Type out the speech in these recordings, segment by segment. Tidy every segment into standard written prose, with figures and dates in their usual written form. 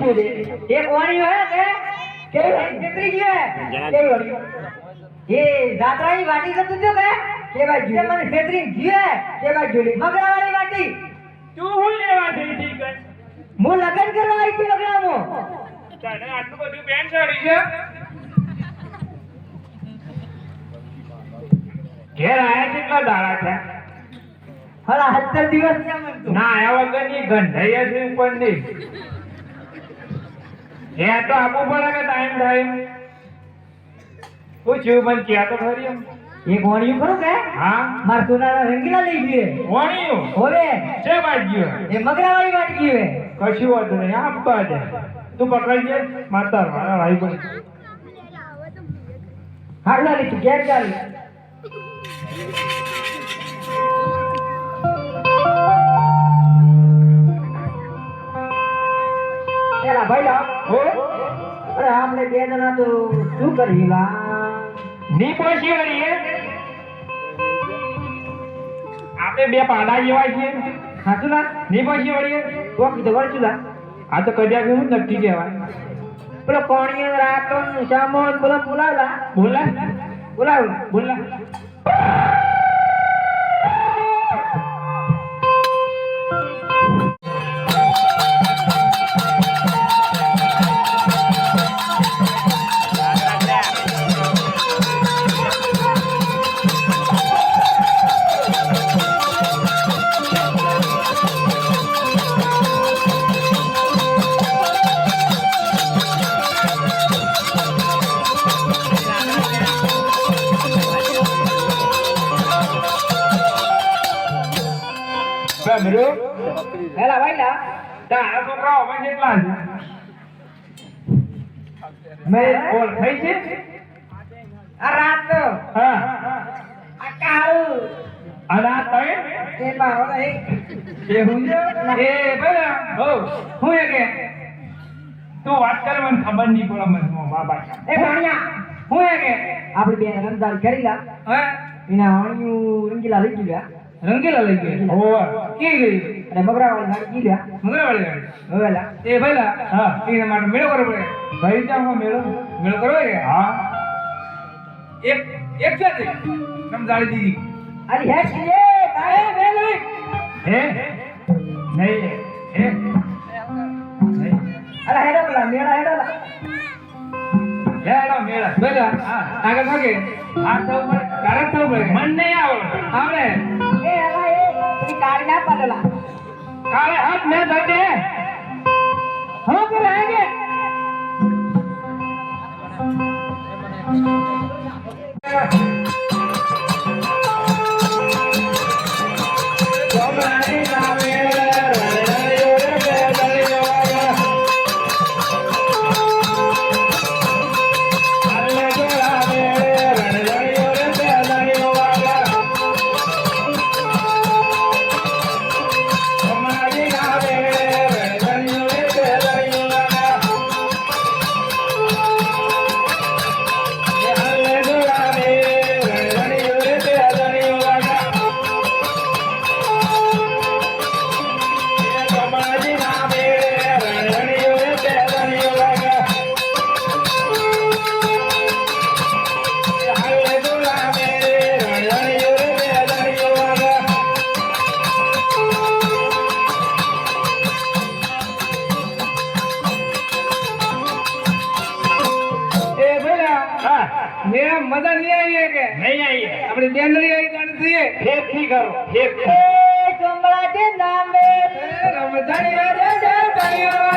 पूछे एक वाणी है के छेत्री की है के वाणी ये जात्रा की वाटी से तुझे के भाई जी મને છેતરી ગયો કે ભાઈ જોલી મગરાવાળી વાટી તું હું લેવા જઈ છી કર હું લગન કરવા આવી છું મગરામો તને આટલું બધું પેન ચડી છે ઘેર આયા કેટલા દાડા છે હલા 70 દિવસ છે મન તો ના આયા વગરની ગંધાઈ છે ઉપર ની એ તો આપવું પડે કે ટાઈમ થાય પૂછ્યું મને ક્યાં તો ખરી એમ એક વાણીયું ખરું કે હા માર સોનાના રંગીલા લઈ ગયો વાણીયું હોવે છે બાજ્યો એ મગરાવાળી વાટી ગયો કશું વાત નહીં આપવા દે તું પકડજે માતા મારા ભાઈ પણ હાડલા લી તું ઘેર ચાલી એલા ભાઈ લા હો અરે આપણે બે જણા તો શું કરી લા ની પહોંચી વળી આપણે બે પાડા જેવા છીએ હાચું ના ની પહોંચી વળી તો કીધું વળચું લા આ તો કદ્યા કેવું નક્કી કહેવાય પેલો કોણીએ રાતો શામોન બોલા બોલાવલા બોલા બોલાવ બોલા મેરો હેલા ભાઈ લા તારા છોકરાઓ માં કેટલા છે મેં બોલ થઈ છે આ રાત હા આ કાળ આના તય એ મારો નહીં એ હું એ ભલા હો હું એ કે તું વાત કર મને ખબર નહીં પડે મને બાબા એ ભાણિયા હું એ કે આપણે બે રમદાર કરી લા હા એના વાણિયું રંગીલા લઈ ગયા રંગીલા લઈ ગયા હો કે ગઈ અને મગરાવાળી ગાડી ગયા મગરાવાળી ગાડી હોવેલા એ ભલા હા એના માટે મેળો કરવો પડે ભાઈ જાવ મેળો મેળો કરવો કે હા એક સાથે તમ જાળી દીધી અરે હે કે તારે વેલી હે નહીં હે નહીં અરે હેડો પેલા મેળા હેડો લેડો મેળા ભલા હા આગળ ભાગે આ થવું પડે તારે થવું પડે મન નહીં આવડે એ અલા એ ની કાળી ના પડલા કાલે હાથ મેં દઈ દે हम कर रहेंगे मेरा मजा नहीं आई है के नहीं आई है अपनी बहन नहीं आई जाने चाहिए ठीक ठीक करो ठीक ए कमला के नाम में रमजानी रे तालियों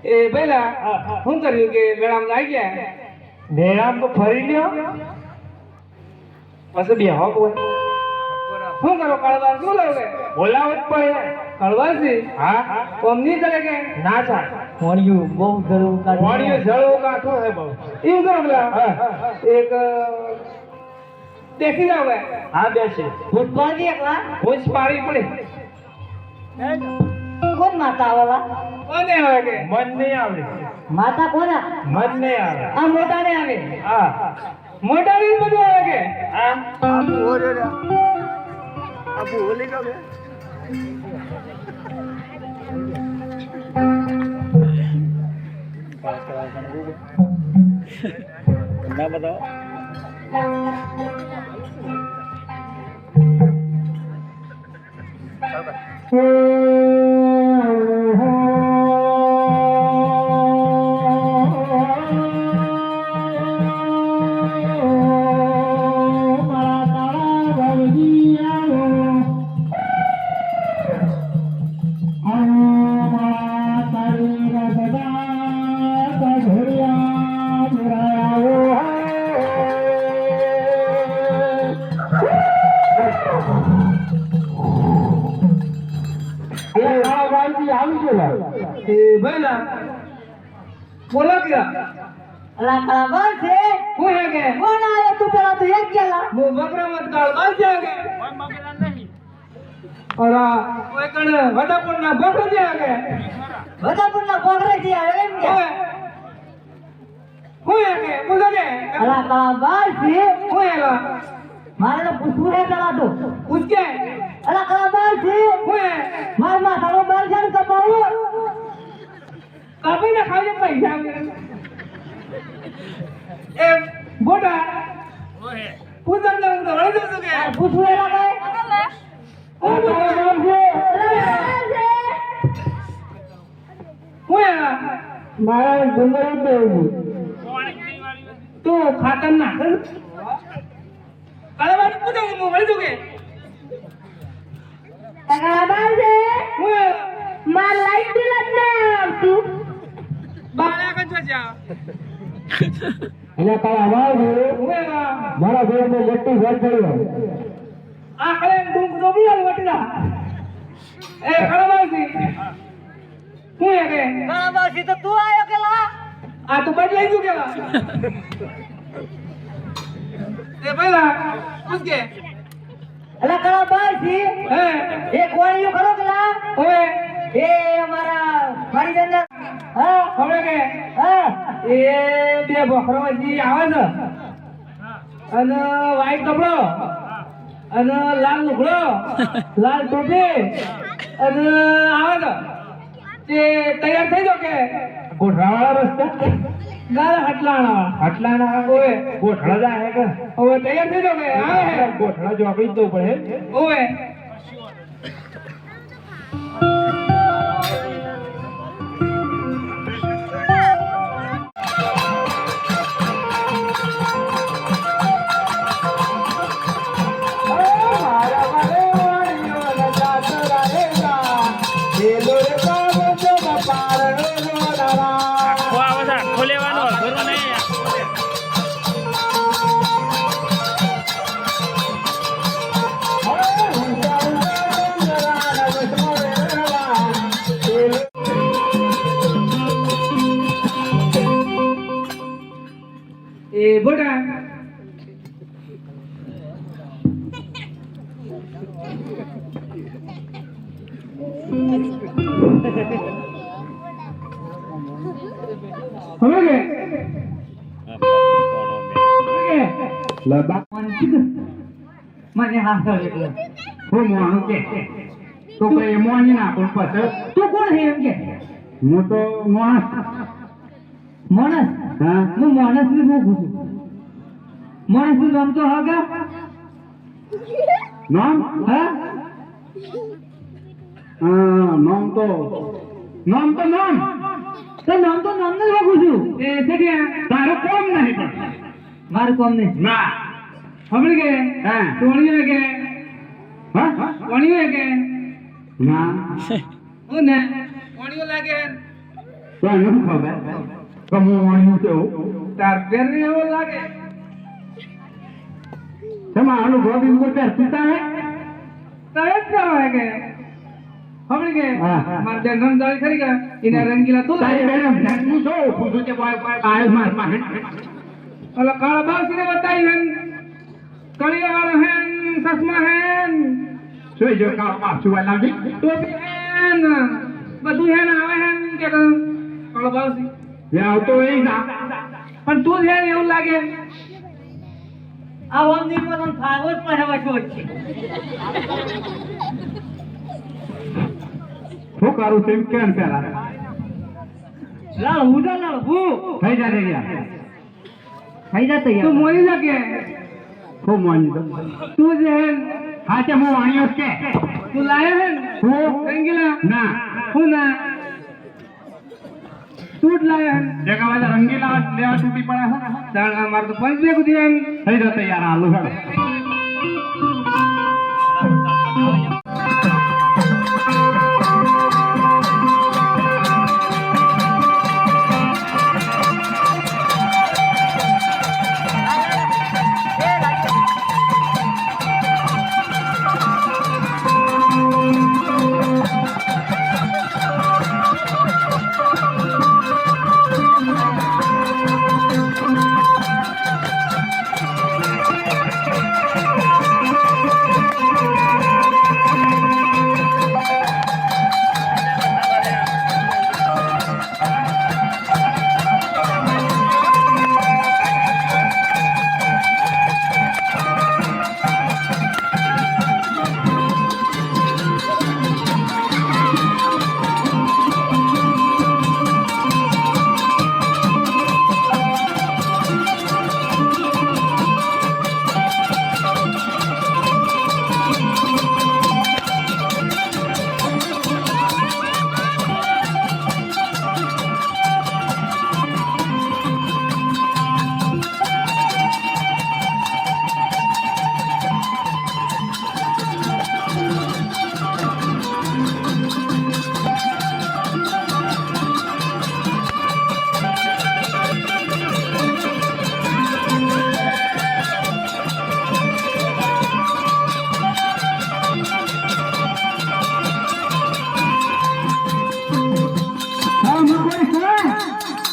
એ પેલા શું કર્યું કે મેળામાં આવી ગયા મેળામાં તો ફરી લ્યો પછી બે હોક હોય શું કરો કળવા શું લાવે બોલાવો જ પડે કળવા છે હા કોમ નહીં કરે કે ના ચાલ મોણિયું બહુ જરૂર વાણીઓ જળો કાઠો હે બહુ એવું કરો પેલા એક દેખી જાવ હા બેસે ભૂતપાળી એકલા ભૂજ પાડી પડે કોણ માતા આવેલા કોને આવે કે મન નહીં આવડે માતા કોના મન નહીં આવે આ મોટા ને આવે હા મોટા ની બધું આવે કે હા ના બતાવો બોલો કે અલા કળવા છે હું હે કે કોણ આવે તું પેલા તો એક ગેલા મો બકરા મત કાળવા છે કે અરા ઓય કણ વડાપુર ના બકરા છે કે બધાપુર ના પોગરે થી આવે એમ કે હું હે કે બોલો કે અલા કળવા છે હું હે લા મારે તો પૂછવું હે પેલા તો પૂછ કે અલા કળવા છે હું હે માર માથાનો બાલ જાણ કપાવું કાપીને ખાલી પૈસા એ ગોટા ઓહે પૂછન ને હું તો વળી દઉં છું કે પૂછવું હે લાગે હું મારા ડુંગર દેવું તો ખાતર નાખ કળવાનું પૂછો હું વળી દઉં કે કળવા છે હું માર લાઈટ બિલ જ ના આવતું બાળા કંજો જા એને તારા અવાજ હું મારા ઘરને મોટી ઘર પડ્યો આ કળે ડુંગ નો બી હાલ વટીલા એ કળવાસી હું કે કળવા છે તો તું આયો કેલા આ તો બદલાઈ ગયું કેલા તે પેલા પૂછ કે અલા કળવા છે હે એક વાણીઓ ખરો કેલા ઓએ એ અમારા મારી જંદર હા હવે કે હા એ બે બકરોજી આવે છે અને વ્હાઈટ કપડો અને લાલ લુગડો લાલ ટોપી અને આવે છે તે તૈયાર થઈ જાવ કે ગોઠરાવાળા રસ્તા ગાળા હટલાણા આટલાના ઓએ ગોઠડા જાય કે હવે તૈયાર થઈ જાવ કે આવે હે ગોઠડા જો આપી જ દઉં પડે ઓએ ખોલેવાનો ઘરો નહીં એ બોડા હવે કે લબા મને હાથ એટલે હું મોણું કે તો કોઈ મોણી ના પણ પછી તું કોણ હે એમ કે હું તો માણસ માણસ હા હું માણસ ને બહુ પૂછું માણસ નું નામ તો હાગા નામ હા નામ તો નામ તો નામ ને લાગુ છું એ છે કે તારું કોમ નહીં પણ મારું કોમ નહીં ના હમણાં કે હા ટોણીઓ કે હા ટોણીઓ કે ના હું ને મોણિયો લાગે તો એનું શું ખબર કે મોણિયું છે એવું તાર બેન એવો લાગે તમારે અનુભવ બિંદુ પર પિતા હે તરત જવાય કે હમણી કે હા, હા. માર બેન સમજાવી ખરી કે એના રંગીલા તું તારી લાગે બેન ધ્યાનનું છો પૂછું કે બોય બોય બાય માર માર ઓલા કાળા બાવસીને બતાવી હેન કળિયા વાળો હેન ચશ્મા હેન જોઈ જો કા પાછું લાગી ટોપી હેન બધું હેન આવે હેન કે કાળો બાવસી લે આવતો એ ના પણ તું જ હેન એવું લાગે આ મંદિરમાં તો ફાગો જ પહેરવા છો છે શું કરું છું એમ કેમ પેલા લાલ હુડા લાલ હું થઈ જા રે યાર થઈ જા તૈયાર તું મોરી લાગે ખૂબ માની દો તું જ હેન હા તે હું વાણિયો કે તું લાયા હેન હું રંગીલા ના હું ના તું જ લાયા હેન જગા વાળા રંગીલા લેવા તૂટી પડે હે તાણ અમાર તો પંચ ભેગું થયું હેન થઈ જતો યાર આલુ હેડો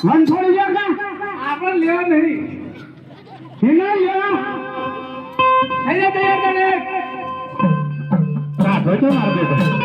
મન થોડી જા કા આપણે લેવા નહીં હિના યા થઈ જા તૈયાર તને કાઢો તો માર બેટો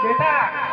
બેટા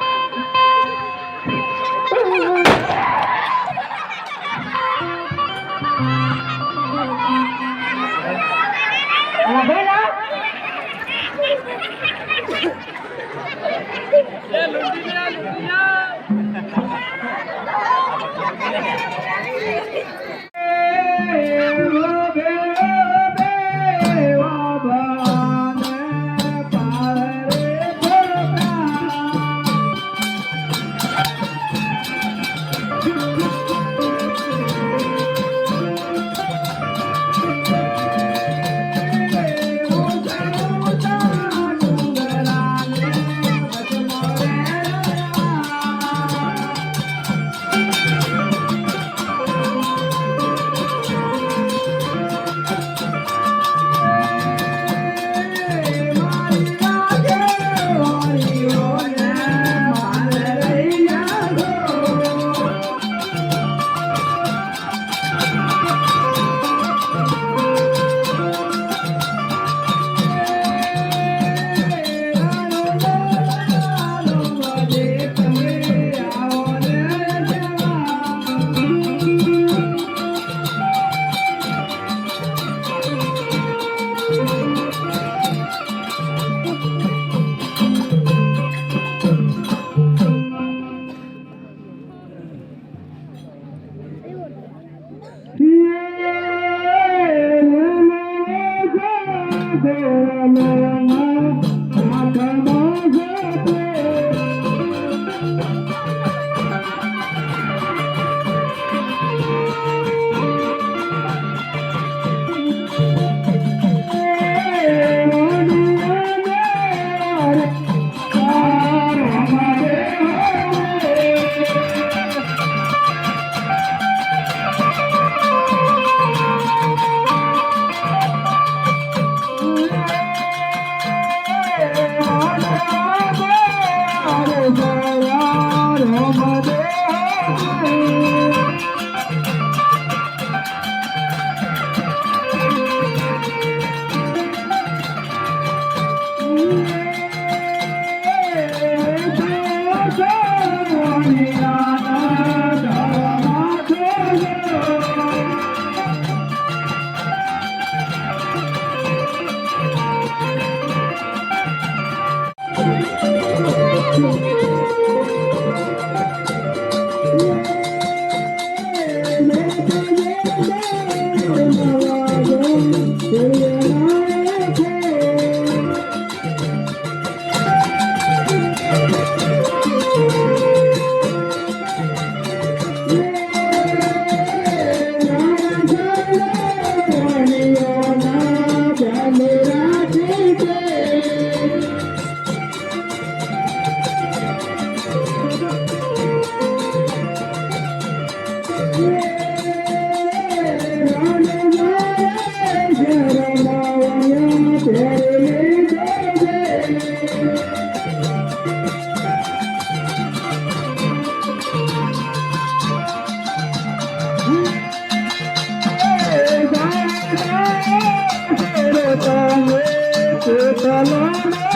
તમે ચલો